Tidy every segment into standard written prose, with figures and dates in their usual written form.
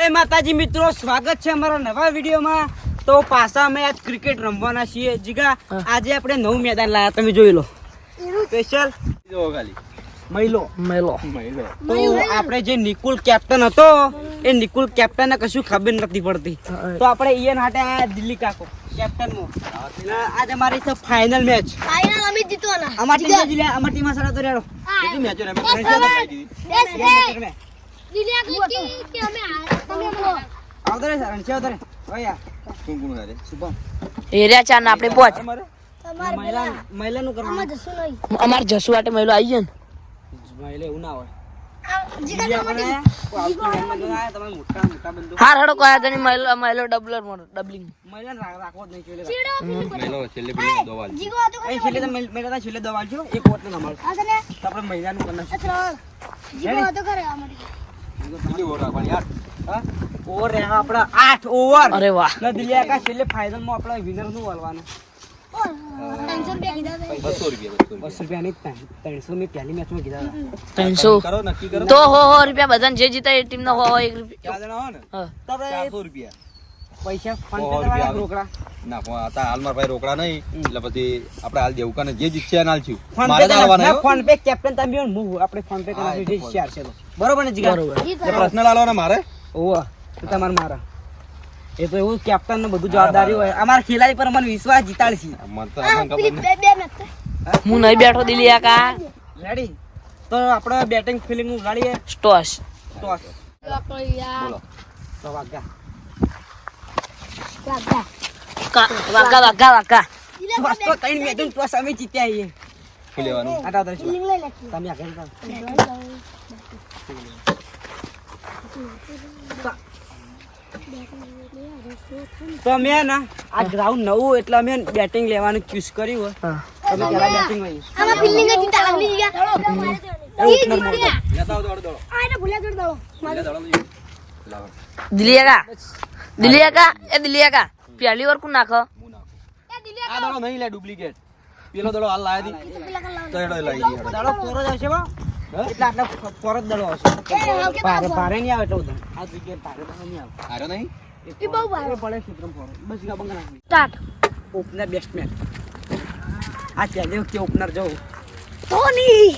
એ માતાજી મિત્રો, સ્વાગત છે અમારા નવા વિડીયોમાં. તો પાછા અમે આજ ક્રિકેટ રમવાના છીએ. જીગા આજે આપણે નવું મેદાન લાયા, તમે જોઈ લો. સ્પેશિયલ મહિલો તો આપણે જે નિકુલ કેપ્ટન હતો એ નિકુલ કેપ્ટન ને કશું ખબર નથી પડતી, તો આપણે ઈયન હાટે આ દિલ્હી કાકો કેપ્ટન મો આજ અમારી છે ફાઇનલ મેચ. ફાઇનલ અમે જીતવાના. અમારી ટીમ જીલે, અમારી ટીમ સાથે તો રેડો. કેટલી મેચો રમે? દિલ્હી કે અમે આવતરે રણછે આવતરે ઓયા કોણ કોણ કરે શુભમ એરિયા ચાર ને આપણે પોચ મહિલા નું કરવાનું. અમાર જસુ આટે મહિલો આવી જાય ને મહિલા એવું ના હોય. હાર હડો કયા તને મહિલો ડબલિંગ છેલ્લે દવા છો એક વોટ ને અમારું આપણે મહિલાનું ઓવર રહ્યા આપડા 8 ઓવર. અરે વાહ. દિલ્હી કા છેલ્લે ફાઇનલ માં આપડા વિનર નું બોલવાનું. 200 રૂપિયા ની 300 ની પહેલી મેચ માં કીધા 300 કરો નક્કી કરો તો હો રૂપિયા બધાને જે જીતા એ ટીમ નો હો 1 રૂપિયા જણા હો ને હા તો 400 રૂપિયા પૈસા ફોન પે કરવા રોકડા ના હતા હાલમાં ભાઈ રોકડા નહીં એટલે પછી આપણે હાલ દેવું કાને જે જીતશે એને હાલશું ફોન મારે પે હાલવાના ફોન પે કેપ્ટન તમે હું આપણે ફોન પે કરાવી દે શેર છે તો બરોબર ને જીગા પર્સનલ હાલવાના મારે ઓવા તો તમાર મારા એ તો એવું કેપ્ટન ને બધું જવાબદારી હોય. અમારા ખેલાડી પર અમને વિશ્વાસ જીતાડશે. મને તો ખબર નહીં. હું નહીં બેઠો દિલ્હી આકા રેડી તો આપણે બેટિંગ ફિલિંગ ઉગાડીએ. સ્ટોસ ટોસ બોલો તો વાગા વાકા ટોસ તો ત્રણ મેચ ટોસ અમે જીત્યા છીએ. શું લેવાનું આટા દર્શ તમે આગળ કરો. તો મેં ના આ ગ્રાઉન્ડ નવું એટલે અમે બેટિંગ લેવાનું ચૂઝ કર્યું. તમે પેલા બેટિંગ હોય આમાં ફિલ્ડિંગ જ જીતાડવાની છે લેતા આવો દોડો આને ભૂલ્યા જોડ દો લાવો દિલ્હી આકા એ દિલ્હી આકા પહેલી વાર કોણ નાખો આ દડો નહીં લે ડુપ્લિકેટ પેલો દડો હાલ લાયા દી તો એડો લઈ ગયો દાડો કોરો જ આવશે બા એટલે આટલા કોરો જ દાડો આવશે. ભારે નહીં આવે એટલે ઉધર આ વિકેટ ભારે તો નહીં આવે. આરો નહીં ઈ બહુ ભારે પડે ક્ષેત્રમ ફોરો બસ ગા બંગા નાખી. સ્ટાર્ટ ઓપનર બેટ્સમેન આ ચાલે વખતે ઓપનર જવું. ધોની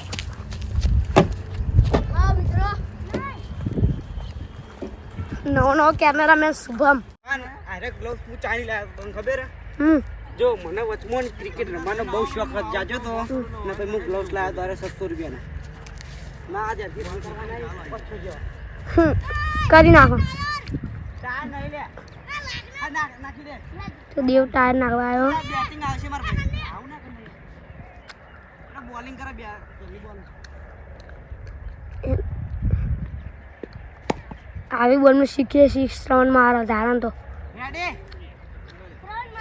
હા મિત્રો નો કેમેરામેન શુભમ આરે ગ્લોવ્સ હું ચાલી લાવ્યો તમને ખબર હે? જો મને વચમાં ક્રિકેટ રમવાનો બહુ શોખ જાજો તો ને પછી હું ગ્લોવ્સ લાવ્યો તારે 700 રૂપિયાના. ના આજે રન કરવાના 500 જેવા કરી નાખો ચાર નહીં લે આ નાખી દે. તો દેવ ટાયર નાખવા આવ્યો બેટિંગ આવશે માર ભાઈ આવું ના કરે બોલિંગ કરે બે પહેલી બોલ આવી બોલમાં શીખીએ શ્રવણ મારો ધારણ તો રેડી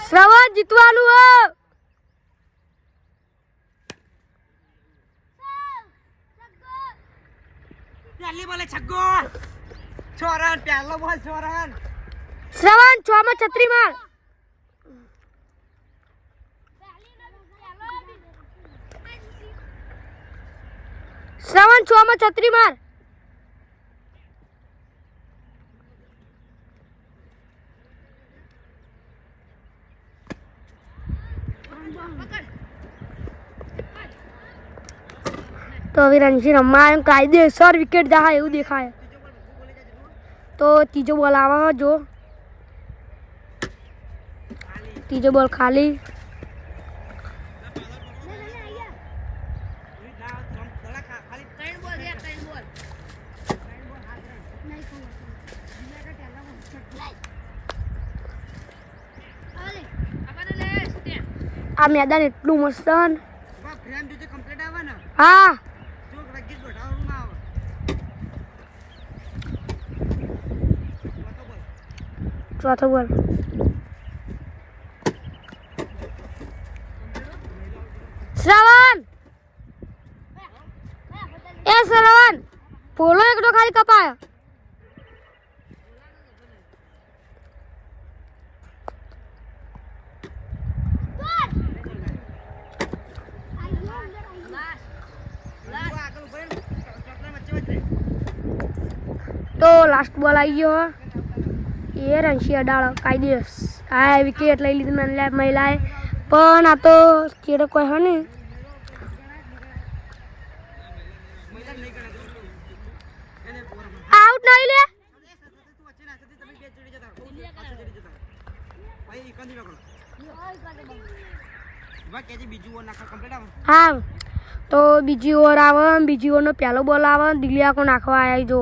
શ્રવણ જીતવાનું હો પહેલી બોલે છગ્ગો 6 રન પહેલો બોલ 6 રન શ્રવણ 6 માં છત્રી માર શ્રવણ 6 માં છત્રી માર તો હવે રણજી રમવા એમ કાયદેસર વિકેટ જાય એવું દેખાય. તો ત્રીજો બોલ આવે જો ત્રીજો બોલ ખાલી આ મેદાન એટલું મસ્ત છે ને. ફ્રેમ જો કમ્પ્લીટ આવે ને હા જો રગી ગોઠાવાનું ના આવે. ચોથો બોલ શ્રવણ એ શ્રવણ પોલો એકડો ખાલી કપાયો તો લાસ્ટ બોલ આવી ગયો એ રણશી અડાળો કાયદેસ આ વિકેટ લઈ લીધી મહિલાએ પણ આ તો ચેડો કોઈ હે ને આઉટ નહીં લે હા તો બીજી ઓવર આવે બીજી ઓવરનો પહેલો બોલ આવે દિલિયા કો નાખવા આવ્યા જો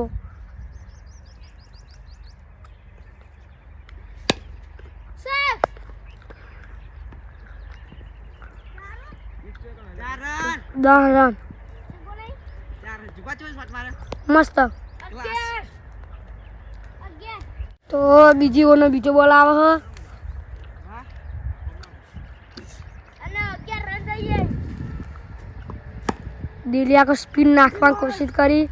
દસ રન મસ્ત તો બીજી ઓવરનો બીજો બોલ આવે હ દિલિયા કો સ્પિન નાખવાની કોશિશ કરી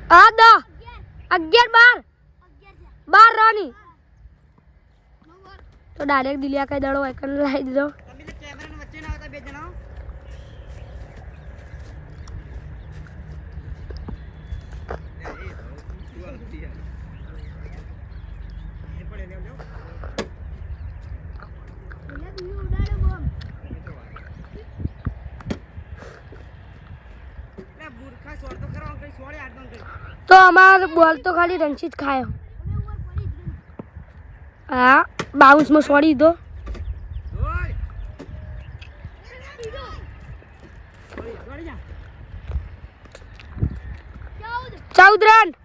આ 11 12 રન તો ડાયરેક્ટ દિલિયા કઈ દડો એકન લાવી દીધો તો અમાર બોલ તો ખાલી રણજીત ખાયો હા બાઉન્સ માં છોડી દીધો ચૌદ રન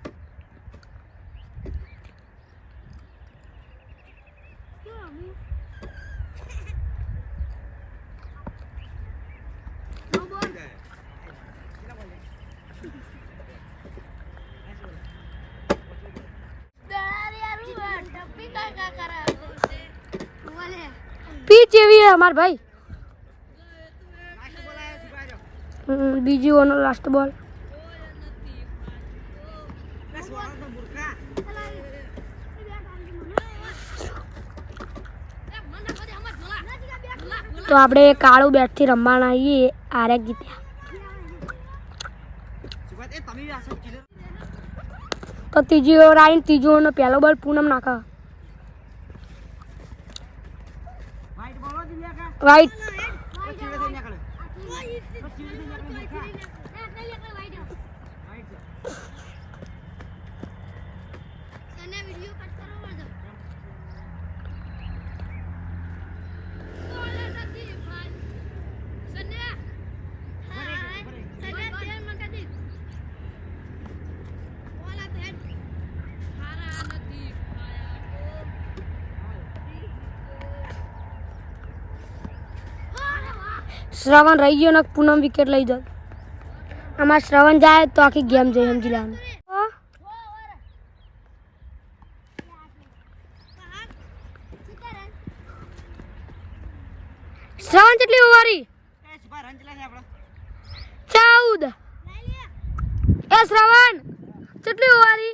पीच एवी है हमार भाई बीजी ओवर लास्ट बॉल तो આપણે કાળું બેટ થી રમવાના છીએ આરે જીત્યા તો ત્રીજી ઓવર આવીને ત્રીજો ઓવરનો પહેલો બોલ પૂનમ નાખા રાઈટ श्रवण रही गयो ने पूनम विकेट लई जात हमार श्रवण जाए तो आखी गेम जाए हम जिला में श्रवण કેટલી ઓવરી 14 એ શ્રવણ કેટલી ઓવરી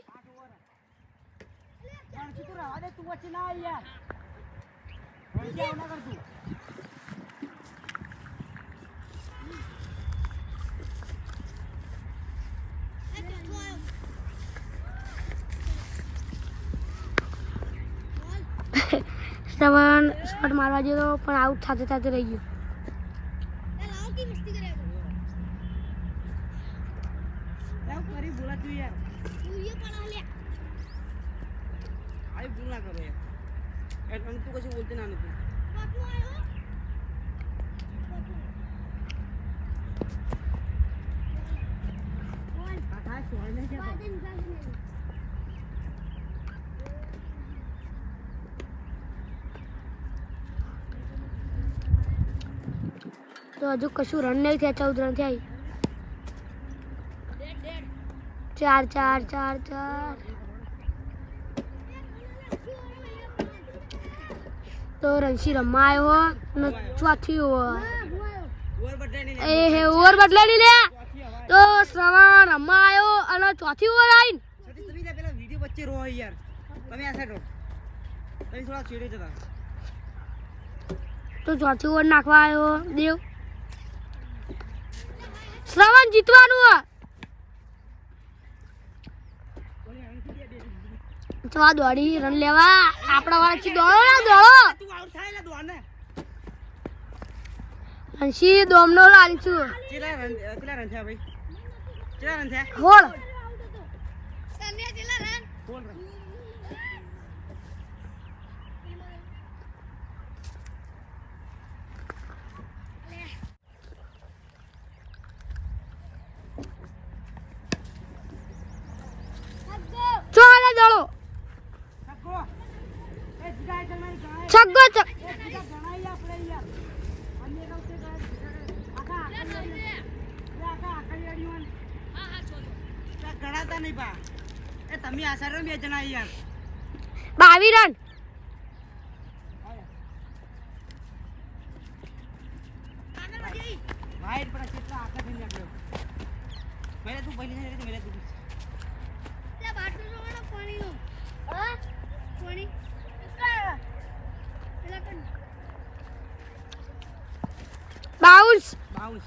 श्रवण शॉट मारवा जो पण आउट थाते थाते रही गयो तो हजू कशु रन नहीं थे 14 रन थे 4 तो रणशी रमा आयो हो न चौथी ओवर ओवर बदले नहीं ले तो श्रवण रमा आयो અને ચોથી ઓવર આઈન તમે પેલા વિડિયો વચ્ચે રો યાર તમે આ સાઈડ રો તમે થોડા છેડે જતા તો ચોથી ઓવર નાખવા આવ્યો દેવ શ્રવણ જીતવાનું હે. ચવા દોડી રન લેવા આપણા વાળા છે. દોડો ના દોડો તું આઉટ થાય એટલે દોડ ને. અંશી દોમનો લાલચું કેટલા રન થયા ભાઈ? કેટલા રન થયા? હોળ. બોલ રન. ચોલે દોડો છક્કો. એ જીગા એટલે મારી ગાય. છગ્ગો એ જીગા ગણાઈ આપણે યાર. અન્ય તો તે આખા આખા ગણાતા નહીં પા. એ તમે આશા રહો 2 જણા યાર. 22 રન. વાઈડ પર કેટલા આખા થઈ નીકળ્યો. પહેલા તું પહેલી ને મેલે તું. બાઉન્સ. બાઉન્સ.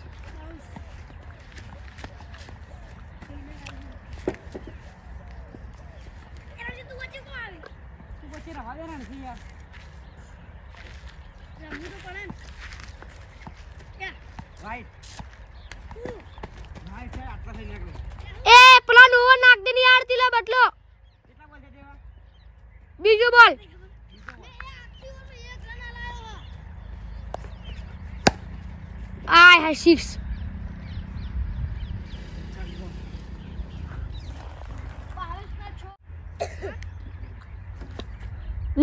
તું પછી રવા દે ને નથી યાર. રાઈટ. રાઈટ છે આટલા થઈ નીકળ્યો. એ પેલા નોવો નાખ દે ની આરતી લે બટલો. કેટલા બોલ છે તેવા? બીજો બોલ. આય હે 6.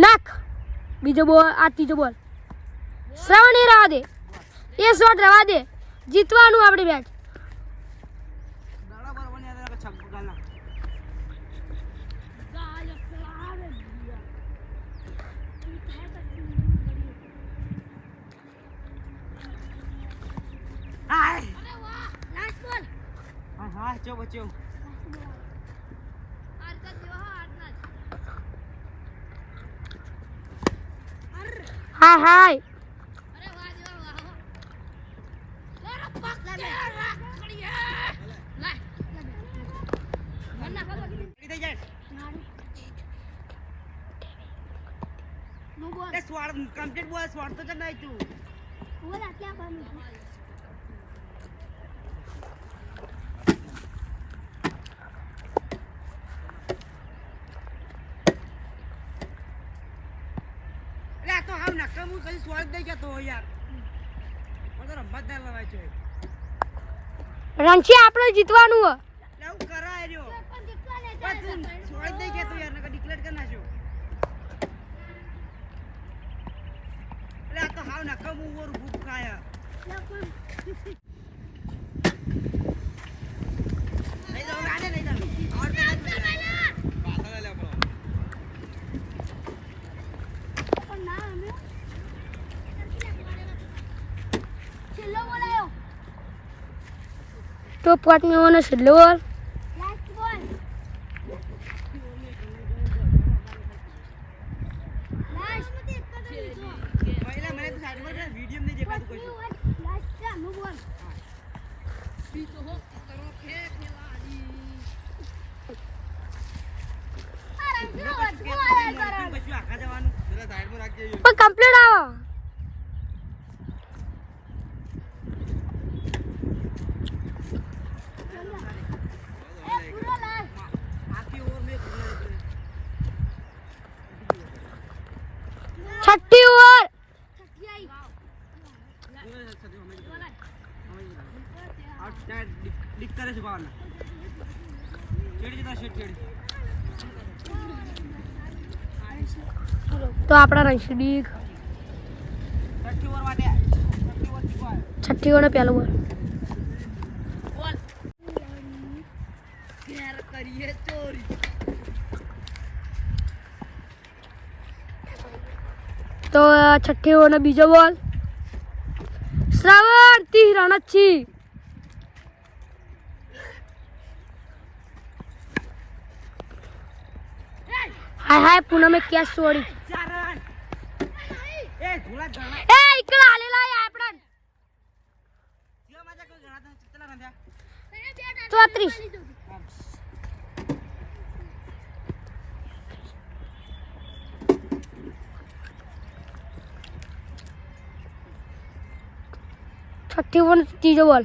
નાખ. બીજો બોલ. આ ત્રીજો બોલ. શ્રવણ એ રહેવા દે. એ શોટ રહેવા દે. જીતવાનું આપણી બેટ. બરાબર બને આ છક્કો ગાલા. હાય. હા હા ચો બચ્યો. હાય હાય. થઈ જાય. એ સ્વાડ કમ્પ્લીટ બોલ સ્વાડ તો જ નહીં તું. એટલે આ તો હાવ નકામું કઈ સ્વાડ દઈ જતો હોય યાર. મને તો રમત ના લવાય છે. રણછી આપણે જીતવાનું હે. એટલે હું કરાય રહ્યો. પણ તું સ્વાડ દઈ જતો યાર નકર ડિક્લેર કરી નાખ્યો. એટલે આ તો હાવ નકામું ઓર ભૂખ ખાય. નહીં તો હવે આને નહીં ચાલુ. ઓર પેલા જ પાછળ લે આપણો. તો પાંચ મેવાનો છેલ્લો બોલ. પહેલા મને તો સાઈડ પર વિડિયો નહીં દેખાતું કશું. કશું આખા જવાનું. પેલા સાઈડમાં રાખજે. પણ કમ્પ્લીટ આવો. આખી ઓવર મેં છઠ્ઠી ઓવર. ડિક કરે છે બાવન. ચેડી જતા શેટ ચેડી. તો આપણા રણશીડીક છઠ્ઠી ઓવર માટે. છઠ્ઠી ઓવર જીતવા. છઠ્ઠી ઓવર પહેલો બોલ. કરીએ ચોરી. તો છઠ્ઠી ઓવરનો બીજો બોલ. શ્રાવણ 30 રન જ છે. હાય હાય પૂનમે કેચ છોડી. 4 રન. એ ધોળા ગણા. એ ઈકડા હાલેલા આપણા. જીવા માજા કેટલા રન થયા? 34. છઠ્ઠી વન ત્રીજો બોલ.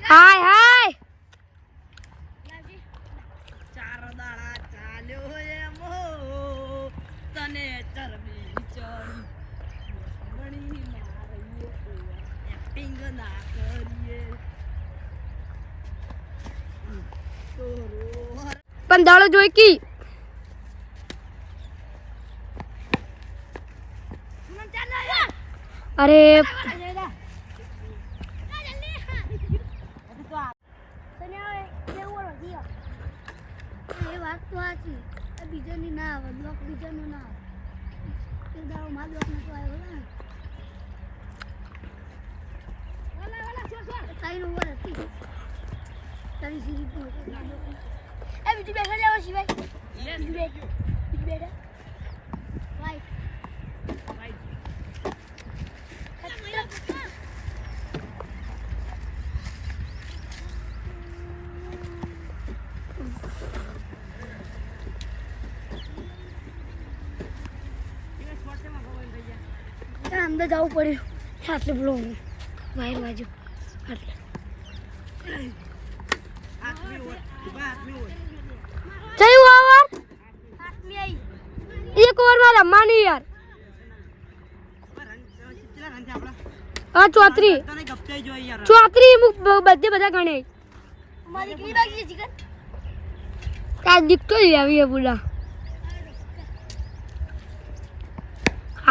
હાય હાય ચાર દાડા ચાલ્યો એમો તને ચરબી ચડી ગણી મારીએ એક્ટિંગ ના કરીએ પણ દાડો જોઈ કી અરે બીજાની ના આવે બ્લોક બીજાનું ના આવે દાડો માં બ્લોક નતો આવ્યો ને તારી ઓવર હતી તારી સીધી પહોંચે એ બીજું બેઠા લેવો શિવાય બીજું બેઠા રાઈટ અંદર જવું પડ્યું આટલે પેલો વાયર બાજુ આટલે જઈ ઓવર એક ઓવરમાં રમવાની યાર હા 34 બધે બધા ગણે તાર દીકતો જ આવી પૂરા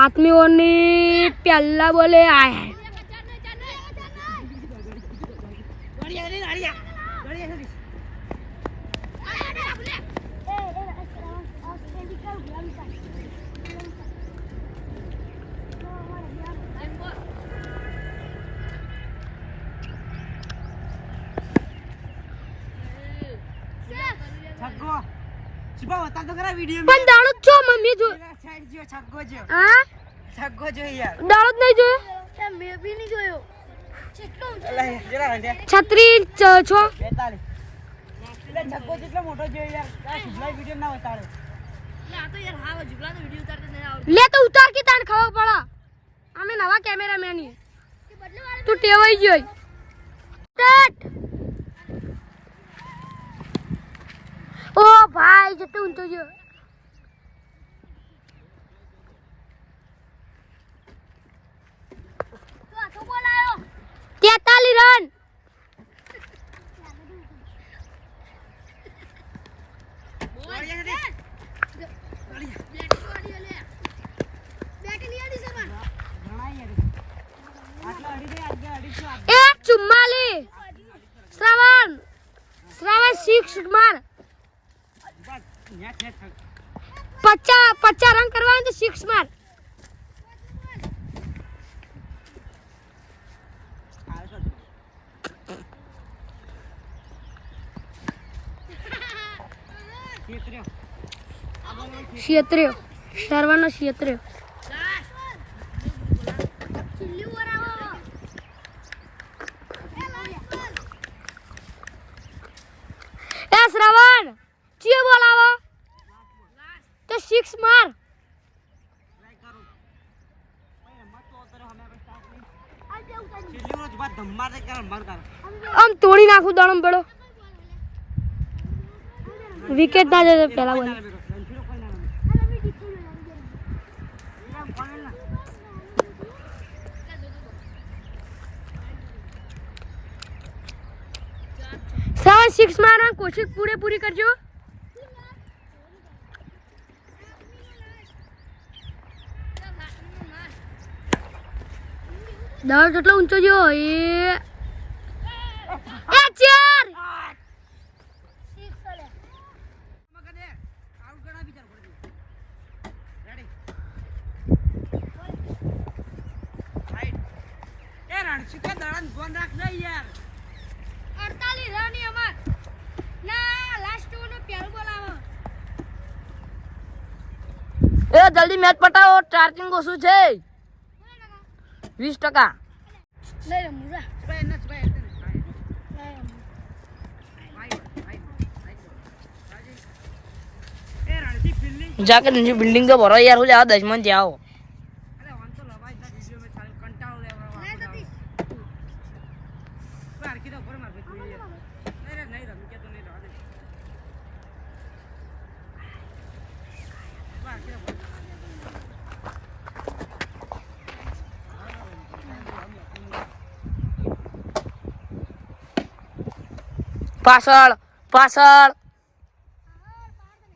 આત્મી ઓની પહેલા બોલે આય છગ્ગો ચીપા બતા તો ખરા વિડિયો પણ દાડો જ છો મમ્મી જો સાઈડ જો છગ્ગો જો હા છગ્ગો જો યાર દાડો જ નહીં જોયો મેં બી નહીં જોયો અલા જરા રન થયા 36 છો 42 એટલે છગ્ગો જેટલો મોટો જો યાર આ સુભલા વિડિયો ના ઉતારે લે તો ઉતાર કે તાણ ખાવા પડે અમે નવા કેમેરામેન ની તું ટેવાઈ ગયો સ્ટાર્ટ ઓ ભાઈ જતો ઊંચો ગયો તો બોલાયો 43 રન એક 44 શ્રાવણ 6 માર 50 રન કરવાનું તો 6 માર ક્ષેત્રીય સર્વનો ક્ષેત્રીય એ શ્રવણ ચિયો બોલાવો તો 6 માર આમ તોડી નાખું દાણમ પડો વિકેટ ના જતો પેલા બોલ શ્રાવણ 6 મારવાની કોશિશ પૂરેપૂરી કરજો દાળ કેટલો ઊંચો જો એ 4 એ જલ્દી મેચ પટાવો ચાર્જિંગ ઓછું છે 20%. લઈ રમું જા ભાઈ નસ ભાઈ લઈ રમું એ રણજી ફિલ્ડિંગ जाके नीचे बिल्डिंग के भरो यार हो जाओ 10 मन जाओ અરે વાન તો લવાઈ જા વિડિયો મે ચાલ કંટાળો લેવા લે સતીશ બાર કીધો પર માર ભાઈ નહીં રે નહીં રમી કે તો નહીં રવા દે બાર કીધો पासळ पासळ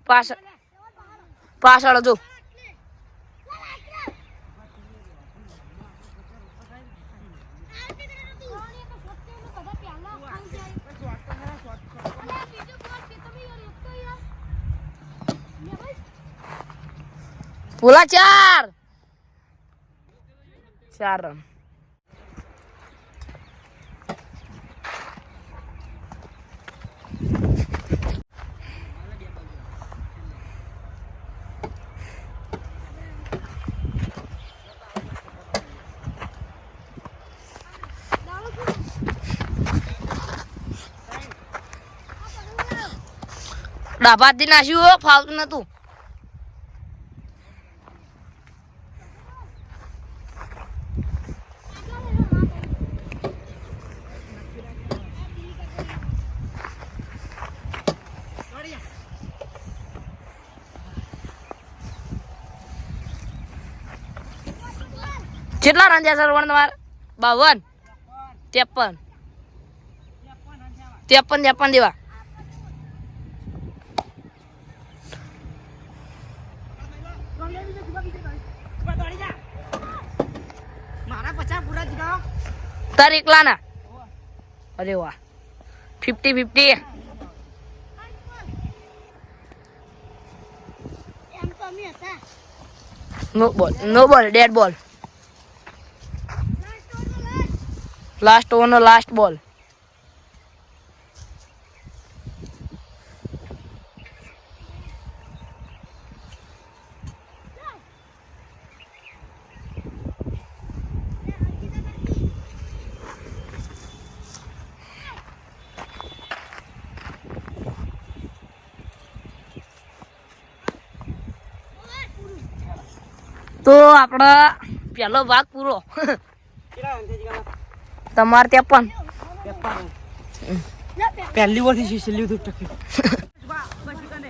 पासळ पासळ जो पुला 4 4 रन ડાબા દી નાખ્યું ફાવતું નતું કેટલા રન છે સરવણ તમારે 52 53 53 દેવા મારા 50 પૂરા જીગાઓ તાર એકલા ના અરે વાહ 50-50 એમ તો અમે હતા નો બોલ ડેડ બોલ લાસ્ટ ઓવર નો લાસ્ટ બોલ તો આપણો પહેલો ભાગ પૂરો કેટલા રન છે જીગામાં તમારે ત્યાં પણ પહેલી ઓવર થી છેલ્લી સુધી ટકી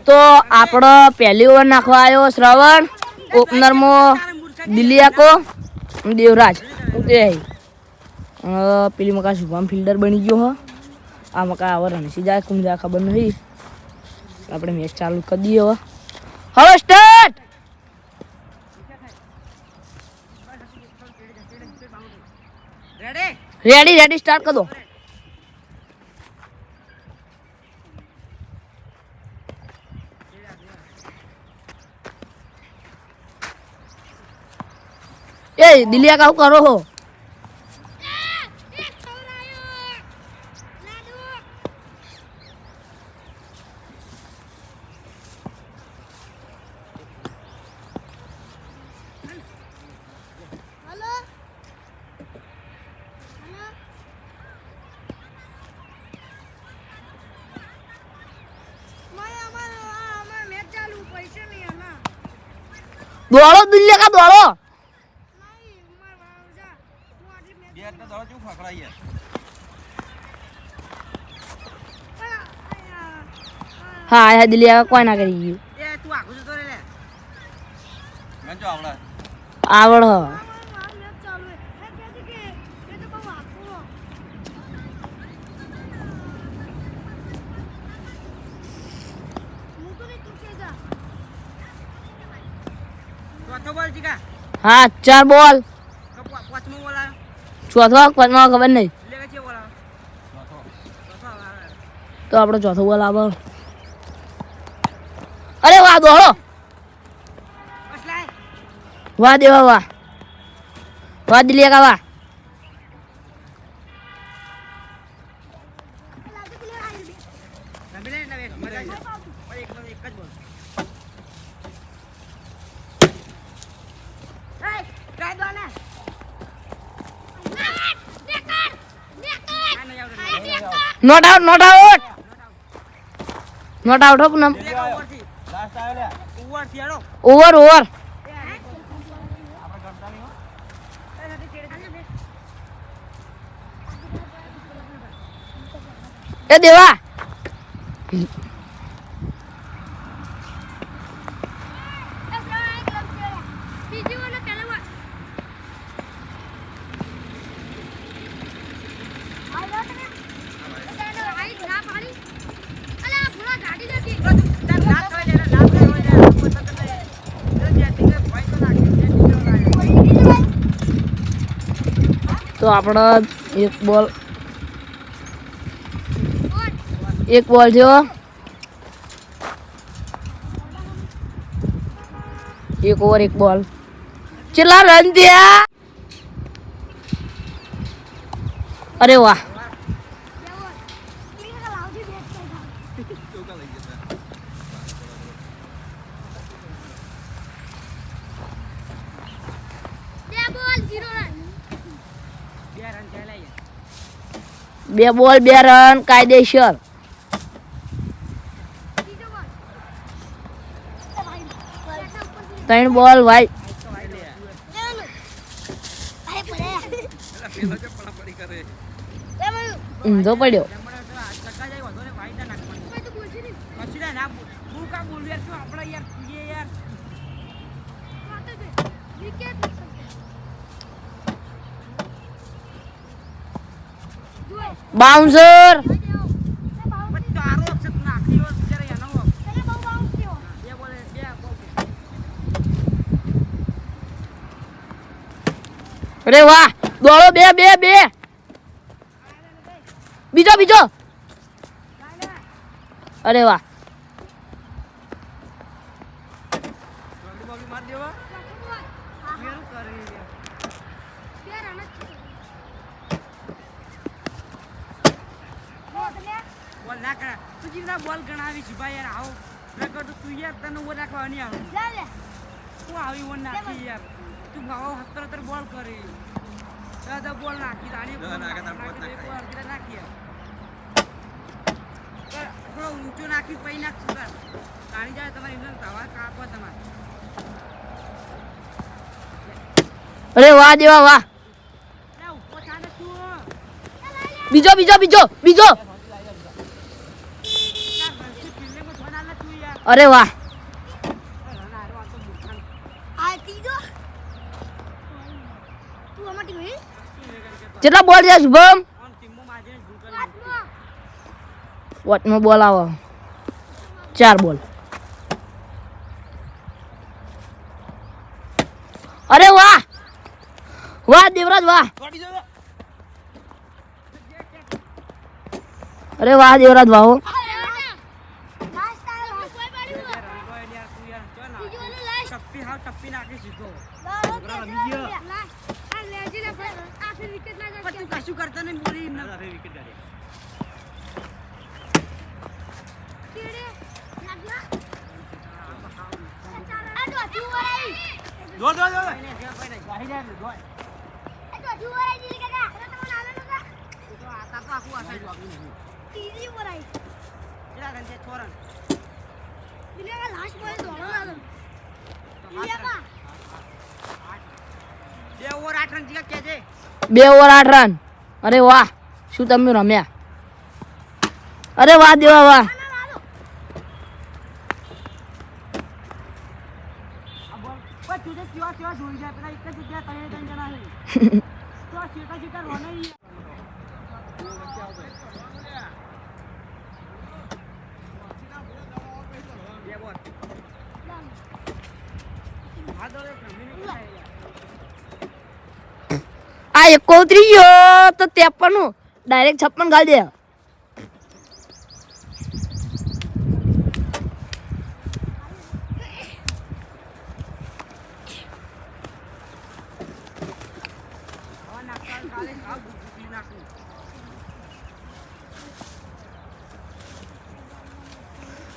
તો આપણો પહેલી ઓવર નાખવા આવ્યો શ્રવણ ઓપનર માં દિલિયાકો દેવરાજ પેલી મકા શુભમ ફિલ્ડર બની ગયો હ આ મકા આवर રણસી જાય કુમ જાય ખબર નહીં આપણે મેચ ચાલુ કરી દઈએ હવે સ્ટાર્ટ રેડી રેડી સ્ટાર્ટ कर दो ए दिलिया का करो हो દોડો દિલિયા का દોડો બેટ ને દોડો ચૂ ફકડાઈ યાર हाँ है दिलिया का कोई ना करी એ તું આખું જતો રે લે મેં જો આવડા आवड़ हो ચોથો બોલ જીગા हाँ 4 बॉल પાંચમો બોલ આવ્યો चौथा पांचवा खबर नहीं લે કે બોલ આવ્યો ચોથો આવ્યો तो आपड़ो चौथो बॉल आवे अरे वाह दौड़ो બસ લાય वाह देवा वाह वाह दिलिया का वाह રમી લે એટલે મજા આવી એક જ બોલ એ ટ્રાય દો ને not out not out not out હો પૂનમ ઓવરથી લાસ્ટ આવ્યો લે ઓવરથી હેડો ઓવર ઓવર એ દેવા તો આપણે એક બોલ થયો એક ઓવર એક બોલ કેટલા રન થયા અરે વાહ બે બોલ બે રન કાયદેસર ત્રણ બોલ વાઈટ ઊંધો પડ્યો બાઉન્સર અરે વાહ દોડો બે બે બે બીજો બીજો અરે વાહ બોલ ગણાવી છે ભાઈ યાર આવો નકર તો તું યાર તને ઓર રાખવા નહીં આવે તું આવી ઓર નાખી યાર તું ભાવો 17 બોલ કરી દાદા બોલ નાખી રાણી બોલ નાખી નાખી થોડો ઊંચો નાખી પૈ નાખ સુગર રાણી જાય તમારે ઇન્જન તવા કાપો તમારે અરે વાહ દેવા વાહ ઉપર થાને તું બીજો બીજો બીજો બીજો અરે વાહ કેટલા બોલ છે શુભમ વોટનો બોલ આવો 4 બોલ અરે વાહ વાહ દેવરાજ વાહ અરે વાહ દેવરાજ વાહ હો. ટપ્પી નાખી સીધો તું કશું કરતો નહીં બોલી બે ઓવર 8 રન અરે વાહ શું તમે રમ્યા અરે વાહ દેવા વાહ આ 31 તો 53 ડાયરેક્ટ 56 ગાલ દે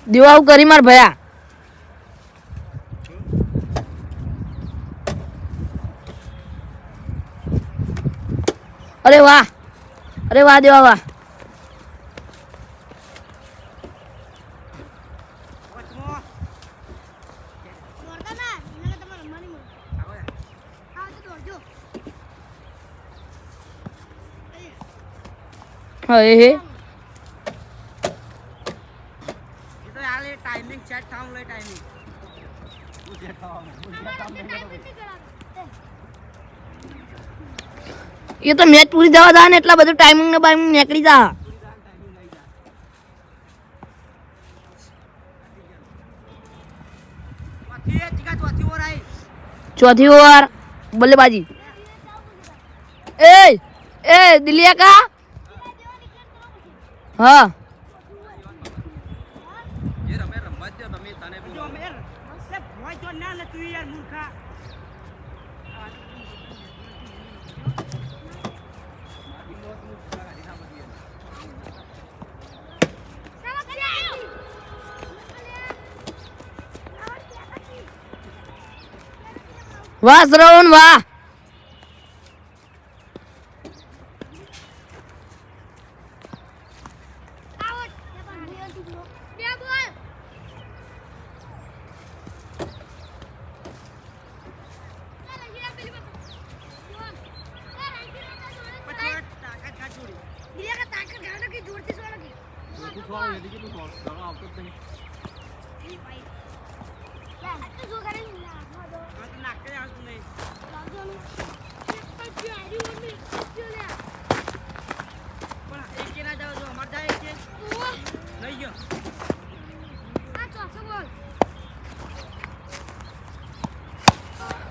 દેવાવ કરી માર ભયા અરે વાહ દેવા વાહ હા એ એ તો યાર એ ટાઈમિંગ સેટ થાવ લે ટાઈમિંગ એ તો મેચ પૂરી થવા દા ને એટલા બધું ટાઈમિંગ ને બાઈમિંગ નીકળી જા ચોથી ઓવર બલ્લેબાજી એ દિલિયા કા હા જે રમે રમવા જ દો તમે તને બોલો વાહ શ્રવણ વાહ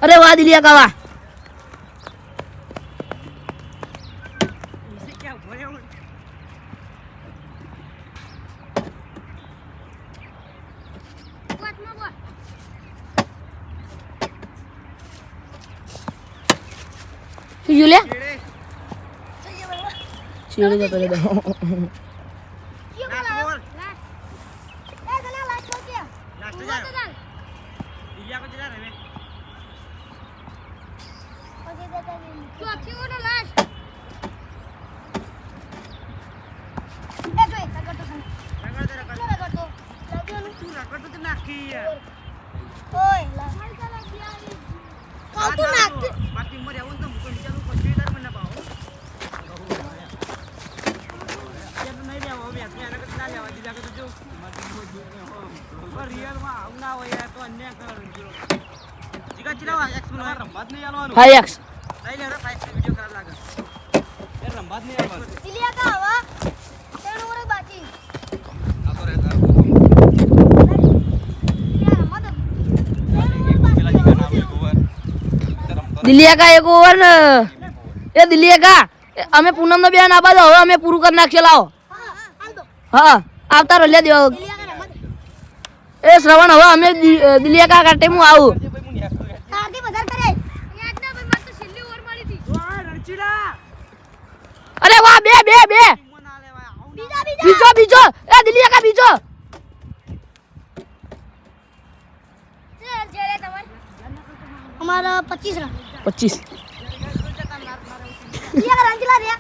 અરે વાહ દિલિયા કા વાહ શું જોલે ચીડે તો પેલે દો ફાઈવ એક્સ દિલિયા કા એક ઓવર ને એ દિલિયા કા અમે પૂનમ નો બેન આબા દો હવે અમે પૂરું કરી નાખશે લાવો હા આવતા રહો લે દેવો એ શ્રવણ હવે અમે દિલિયા કા કાટે હું આવું અરે વાહ બે બે બે બીજો બીજો એ દિલિયા કા બીજો हमारा 25 रन 25 ये रन चला दिया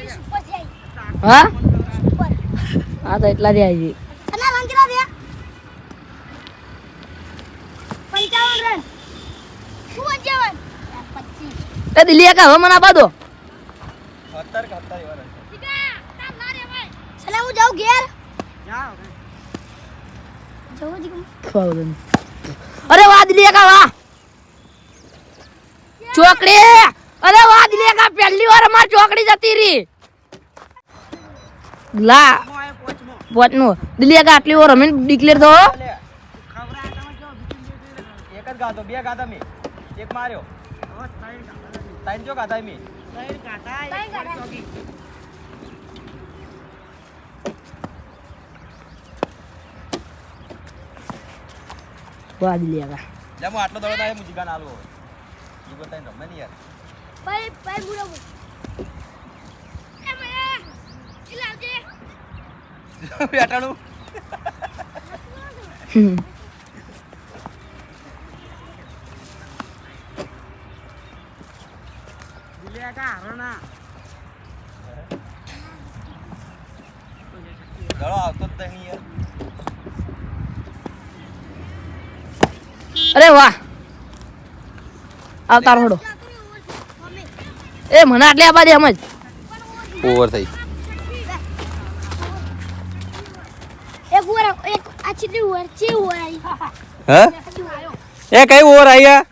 सुपर से आई હા सुपर હા તો એટલા દે આવી अन्ना रन चला दिया 55 रन 55 25 એ દિલિયા કા હવે મને આપા દો 70 એવા રન ठीक है तब ना रे भाई चला હું જાઉં ઘેર જાઓ જાઉં જી ખાવ દે અરે વાહ દિલિયા કા વાહ ચોકડી અરે વાહ દિલિયા કા પહેલી વાર અમાર ચોકડી જતી રહી લા પોચમો દિલિયા કા આટલી વાર અમે ડિક્લેર થો એક જ ગાતો બે ગાતા મે એક માર્યો ત્રણ જો ગાતા મે વાહ દિલિયા કા લે હું આટલો દડો થાય હું જીગા નાલો ઈ બતાઈ રમે ને યાર ભાઈ ભાઈ બુડો એ મે ઇલાજે બેટાણું દિલિયા કા હરણા દડો આવતો જ નહીં યાર અરે વાહ આવતા રોડો એ મને આટલે આપવા દે એમ જ. ઓવર થઈ. એક ઓવર એક આ ચીટલી ઓવર ચી ઓવર આવી હે એ કઈ ઓવર આયા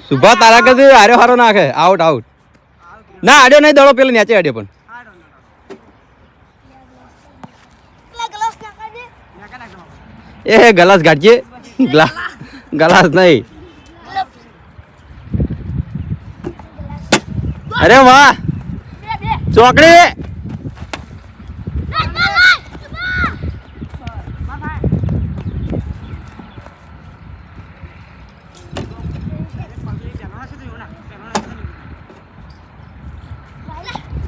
સુભા તારા કદે આર્યો હારો નાખે આઉટ આઉટ ના આડ્યો નહીં દડો પેલો નેચે આડ્યો પણ ગ્લાસ નાખા દે એ ગલાસ ગાડજે ગલાસ નહીં અરે વાહ ચોકડી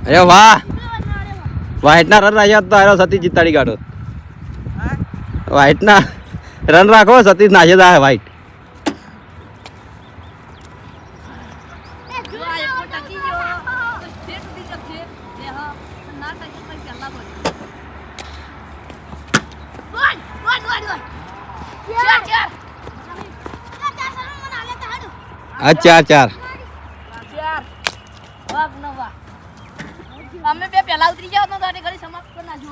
અરે વાહ વ્હાઈટ ના રન રાખ્યા તો આરો સતીશ જીતાડી કાઢો વ્હાઈટ ના રન રાખો સતીશ નાશે જાય વ્હાઈટ આ 4-4 અમે બે પહેલા ઉતરી જાવ તો ગાડી ઘડી સમાપ્ત કરી નાખજો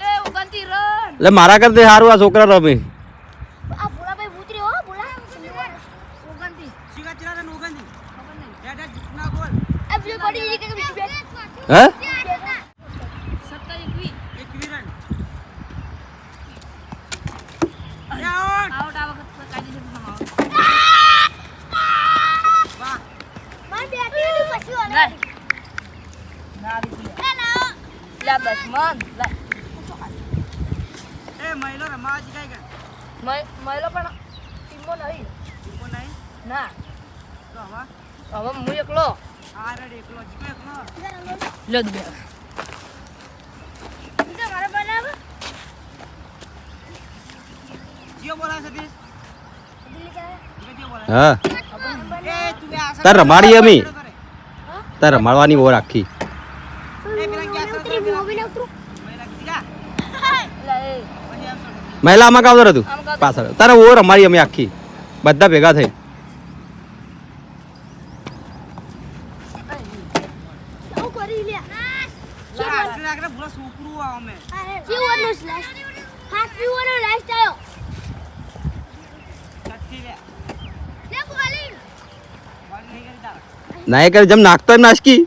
એ ઉગંતી રન એટલે મારા કરતે સારું આ છોકરા રમે આ ભોળાભાઈ ઉતરી હો ભોળા ઉગંતી સીગા ચલા રન ઉગંદી ખબર નહીં હેડ ના ગોલ આ બીજો પડી ગઈ કે બીજી બેટ હે 17-21 એક રન આઉટ આઉટ આ વખત કાયદેસર સમાવ વાહ માર બેટી ની પછી ઓલે ના ના દીધી હેલો લા દશમન લા એ મહિલો રમવા જીગાઈ ગયા મહિલો પણ ટીમો નહીં કો નહીં ના તો હવે હવે હું એકલો આ રેડ એકલો જીગો એકલો લે દે બીજો મારે બનાવ જીઓ બોલા સતીશ દિલ્હી જાય જીઓ બોલા હા એ તું આ તાર રમાડી અમે તાર રમાડવાની ઓવર આખી એ પેલા ગયા ઉતરી મૂવી ને ઉતરું મહિલા જીગા લે એ પછી આમ તો મહિલામાં કાવતો હતું પાછળ તારે ઓવર રમાડી અમે આખી બધા ભેગા થઈ આવું કરી લે આગળ આગળ ભૂલા છોકરું આ અમે જીવન નો સ્લેશ હાથ પીવો નો લાસ્ટ આયો સત્તી લે લે બોલિંગ બોલ નહીં કરી તારા ના એ કરે જેમ નાખતો એમ નાસકી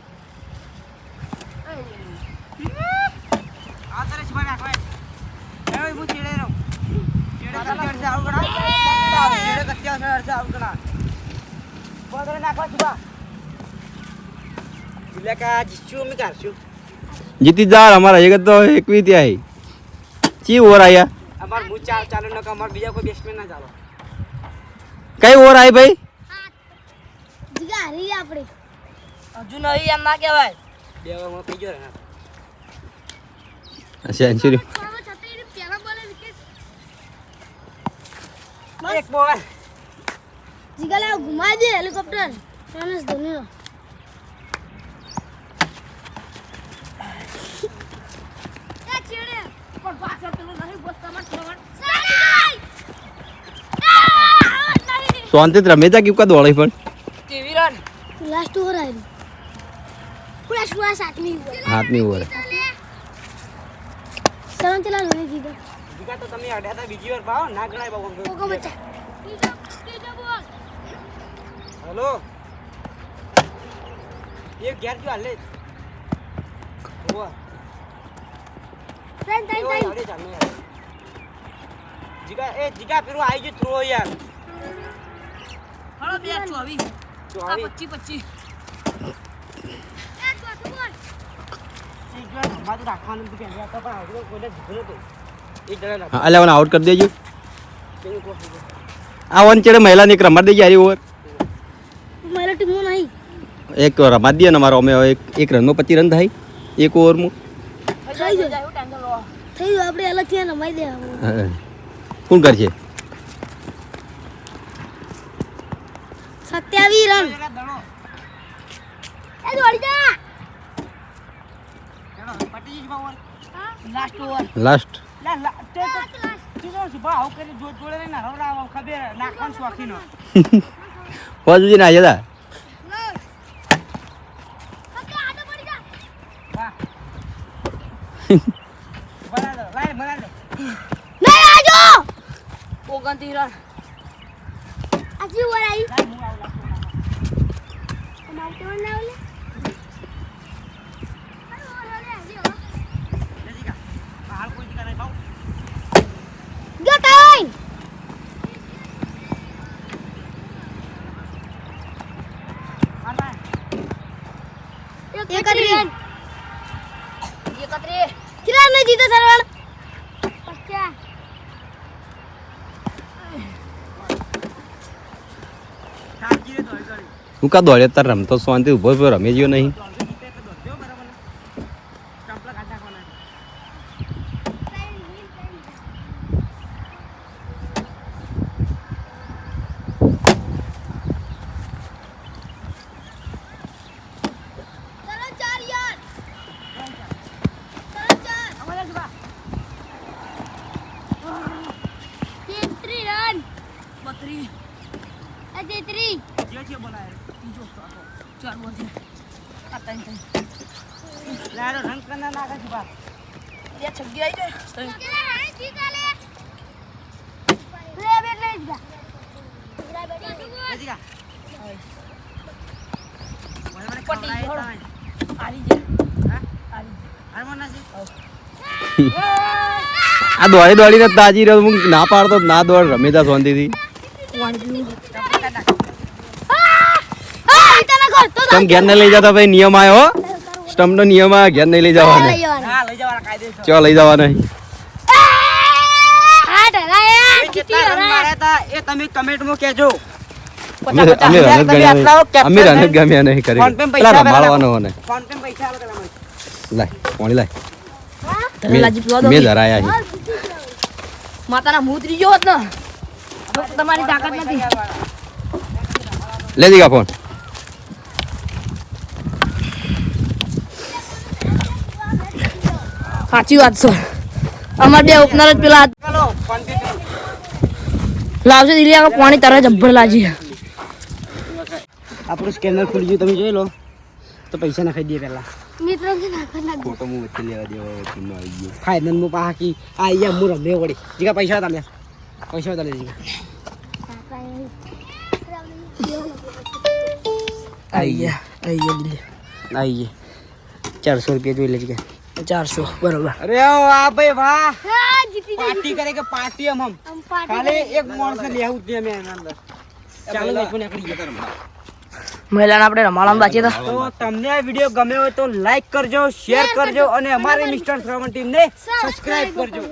આ તારે શિવા નાખવાય એ હું ચીડે રહું ચીડે કરતે આઉટ કરા ચીડે કરતે આઉટ કરા બોલ કરે નાખવા શિવા એટલે કા જીશું અમે કરશું જીતી જા અમારા એક તો એકવી ત્યાં ચી ઓવર આયા અમાર હું ચાલુ ન અમાર બીજા કોઈ બેટ્સમેન ના ચાલો કઈ ઓવર આવી ભાઈ જીગા હરી આપણે હજુ નહીં એમ ના કહેવાય બે ઓવરમાં થઈ ગયો ને સેન્ચુરી ચાલો છત્રી પેલા બોલે વિકેટ એક બોલ જીગા લા ઘુમા દે હેલિકોપ્ટર રનસ ધોની એ ચીડે પણ પાછળ પેલું નહીં બોસ તમાર છોડ શાંતિ રમે જા કેવું કા દોડે પણ કેવી રન લાસ્ટ ઓવર આવી પૂરા સુવા સાતમી ઓવર હાથની ઓવર સરણ ચલા ધોની જીગા જીગા તો તમે અડ્યા હતા બીજી વાર ભાવ ના ગણાય બાબુ કોકો બચ્ચા બીજો બોલ હેલો એક ગેર જો હાલે ઓવા ત્રણ ત્રણ ત્રણ અરે ચાલ યાર જીગા એ જીગા પેલું આવી ગયું થ્રો યાર હળો 2-24 તો આ આવી 25-25 એ ચોથું બોલ જીગા રમવા તો રાખવાનું હતું કે આ તો પણ આગળ કોઈને જીગો નતો એક જણા રાખો અલ્યા આઉટ કરી દેજો કેવું કહો આ વન ચેડે મહિલાને એક રમાડી દેજે હારી ઓવર મારા ટીમો નહીં એક રમાડી દે ને મારો અમે એક રનમાં 25 રન થાય એક ઓવરમાં થઈ જાય હું ટેન્શન લો થઈ ગયું આપણે અલગથી રમાઈ દે હા. કોણ કરશે 27 રન જરા દડો એ દોડી જા દડો પટી જ બાવર લાસ્ટ ઓવર લાસ્ટ લા લા તે શું કહું છું બા આવું કરી જોડે રહીને હરવડાવો ખબર નાખવાનું શોખીનો હોજ સુધી ના જતા વાહ બનાવ દો લાઈ બનાવ દો નહીં આજો 29 રન આજી વરાઈ લાઈ હું આવું લાગતો તમાર તો ના ઓલે જજીકા હાલ કોઈ દીકા નહીં બાઉ જો તાઈ હાલ લાઈ 31 31 કેટલા ને જીતો સરવણ 50 સાચી રે દોડી દોડી હું કા દોડે તાર રમતો શાંતિ ઉભો ઉભો રમી ગયો નહીં દોડી જીતે તો દોડ્યો બરાબર ચંપલા કાઢા કોના ચલો 4 યાર ચલો 4 અમારે જુબા 33 રન 32 33 જે છે બોલાય ત્રીજો 4 બોલ છે આ 3 લારો રંગ કરના નાખા જુબા બે છગ્ગી આવી જાય કેટલા રન જીતા લે લે બેટ લઈ જા જજીકા પટી પટી ગયો. આલી જાય હા આલી હારમોન નાસી આ દોડી દોડીને તાજી રહ્યો હું ના પાડતો ના દોડ રમી તા શાંતિથી હા ઇતના કર તો સ્ટમ્પ ઘેર નહીં લઈ જતા ભાઈ નિયમ આવ્યો હો સ્ટમ્પ નો નિયમ આ ઘેર નહીં લઈ જવાનો હા લઈ જવાના કાયદેસર ચો લઈ જવાના આ ડરાયા એ કેટલા રન માર્યા હતા એ તમે કમેન્ટમાં કહેજો અમે રન જ ગણ્યા નહીં. અમે રન જ ગમ્યા નહીં કરી ફોન પે પેલા પૈસા રમાડવાનો હોને ફોન પે પૈસા આલો પેલા મને લાય પાણી લાય તને લાજી પીવા દો મેં ધરાયા છે માતાના મું ત્રીજો હોત ને હવે તો તમારી તાકાત નથી લે જીગા ફોન સાચી વાત છે અમાર બે ઓપનર જ પેલા ચાલો ફોન પે કરો લાવશે દિલ્હી આગળ પાણી તારે જબ્બર લાજી આપણું સ્કેનર ખુલી ગયું તમે જોઈ લો તો પૈસા નાખી દઈએ પહેલા મિત્રો કે નાખ ફોટો હું વચ્ચે લેવા દેવા વચ્ચે આવી ગયો ફાઇનલ માં પાકી આ અહીંયા હું રમે વળી જીગા પૈસા હતા લે પૈસા હતા લે જીગા આઈએ દિલ્હી આઈએ 400 રૂપિયા જોઈ લે જીગા 400 બરોબર અરે વાહ ભાઈ વાહ હા જીતી પાર્ટી કરે કે પાર્ટી હમ આમ પાટી ખાલી એક માણસને લેવું જ અમે એના અંદર ચાલો ભાઈ નીકળી ગયા મહિલાને આપણે રમાડવાનું બાકી હતા તો તમને આ વિડીયો ગમ્યો હોય તો લાઈક કરજો શેર કરજો અને અમારી મિસ્ટર શ્રવણ ટીમને સબસ્ક્રાઇબ કરજો